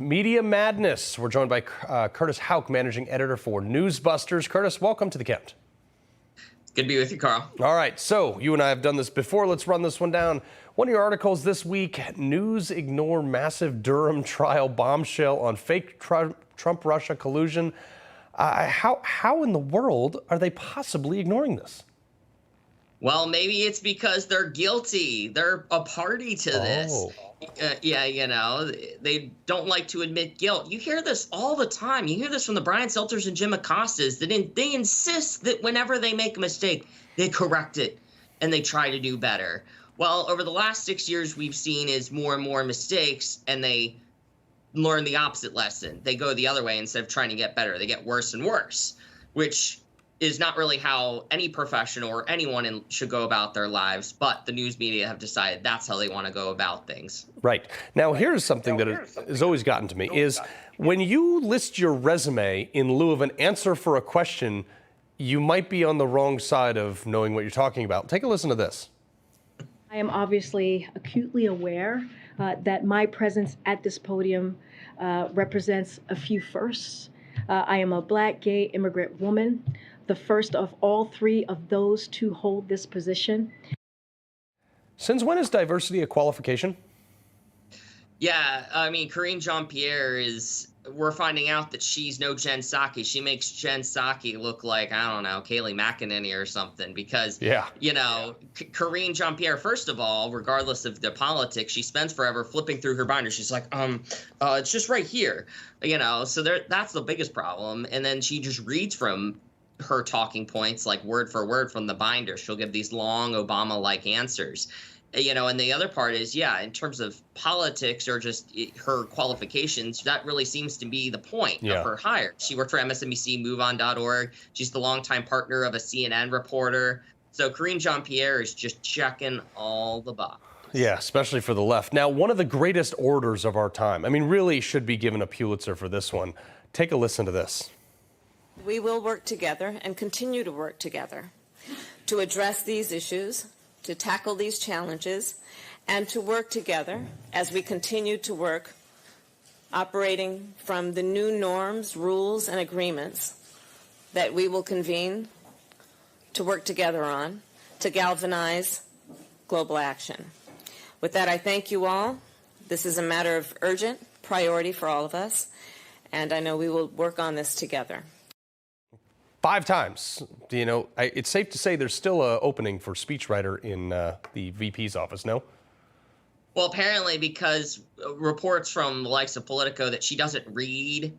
Media madness. We're joined by Curtis Houck, managing editor for Newsbusters. Curtis, welcome to the Count. Good to be with you, Carl. All right, so you and I have done this before. Let's run this one down. One of your articles this week, news ignore massive Durham trial bombshell on fake Trump-Russia collusion. How in the world are they possibly ignoring this? Well, maybe it's because they're guilty. They're a party to this. Yeah, you know, they don't like to admit guilt. You hear this all the time. You hear this from the Brian Stelters and Jim Acostas. They insist that whenever they make a mistake, they correct it and they try to do better. Well, over the last 6 years, we've seen is more and more mistakes, and they learn the opposite lesson. They go the other way. Instead of trying to get better, they get worse and worse, which is not really how any professional or anyone should go about their lives, but the news media have decided that's how they want to go about things. Right. Now, here's something that has always gotten to me, is when you list your resume in lieu of an answer for a question, you might be on the wrong side of knowing what you're talking about. Take a listen to this. I am obviously acutely aware that my presence at this podium represents a few firsts. I am a Black, gay, immigrant woman, the first of all three of those to hold this position. Since when is diversity a qualification? Yeah, I mean, Karine-Jean-Pierre we're finding out that she's no Jen Psaki. She makes Jen Psaki look like, I don't know, Kayleigh McEnany or something, because, you know, Karine-Jean-Pierre, first of all, regardless of the politics, she spends forever flipping through her binder. She's like, it's just right here, you know, so that's the biggest problem. And then she just reads from her talking points, like word for word from the binder. She'll give these long Obama-like answers. You know, and the other part is, yeah, in terms of politics or just her qualifications, that really seems to be the point of her hire. She worked for MSNBC, MoveOn.org. She's the longtime partner of a CNN reporter. So Karine-Jean-Pierre is just checking all the boxes. Yeah, especially for the left. Now, one of the greatest orators of our time, I mean, really should be given a Pulitzer for this one. Take a listen to this. We will work together and continue to work together to address these issues, to tackle these challenges, and to work together as we continue to work operating from the new norms, rules, and agreements that we will convene to work together on to galvanize global action. With that, I thank you all. This is a matter of urgent priority for all of us, and I know we will work on this together. 5 times. You know, it's safe to say there's still an opening for speechwriter in the VP's office, no? Well, apparently because reports from the likes of Politico that she doesn't read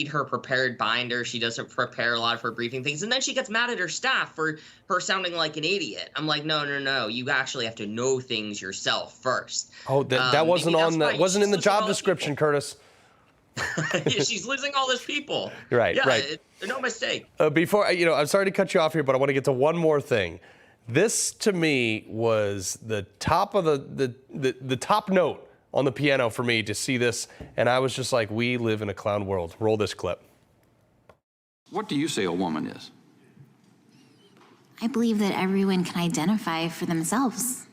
her prepared binder, she doesn't prepare a lot of her briefing things, and then she gets mad at her staff for her sounding like an idiot. I'm like, no, you actually have to know things yourself first. Oh, that wasn't wasn't in the job description, Curtis. Yeah, she's losing all those people. Right, yeah, right. No mistake. Before, you know, I'm sorry to cut you off here, but I want to get to one more thing. This, to me, was the top of the top note on the piano for me to see this, and I was just like, we live in a clown world. Roll this clip. What do you say a woman is? I believe that everyone can identify for themselves.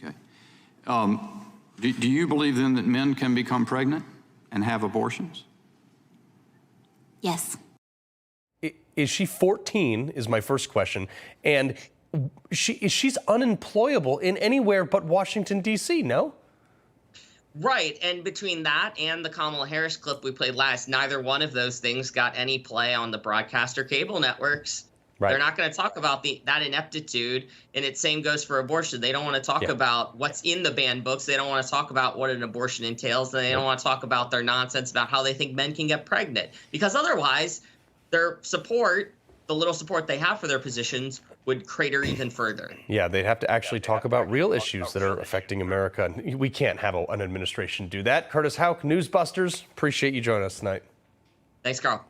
Okay. Do you believe then that men can become pregnant and have abortions? Yes. Is she 14 is my first question. And she's unemployable in anywhere but Washington, D.C., no? Right. And between that and the Kamala Harris clip we played last, neither one of those things got any play on the broadcaster cable networks. Right. They're not going to talk about that ineptitude, and it same goes for abortion. They don't want to talk about what's in the banned books. They don't want to talk about what an abortion entails. They don't want to talk about their nonsense about how they think men can get pregnant, because otherwise their support, the little support they have for their positions, would crater even further. Yeah, they'd have to actually talk about real issues that are affecting America. We can't have an administration do that. Curtis Houck, Newsbusters, appreciate you joining us tonight. Thanks, Carl.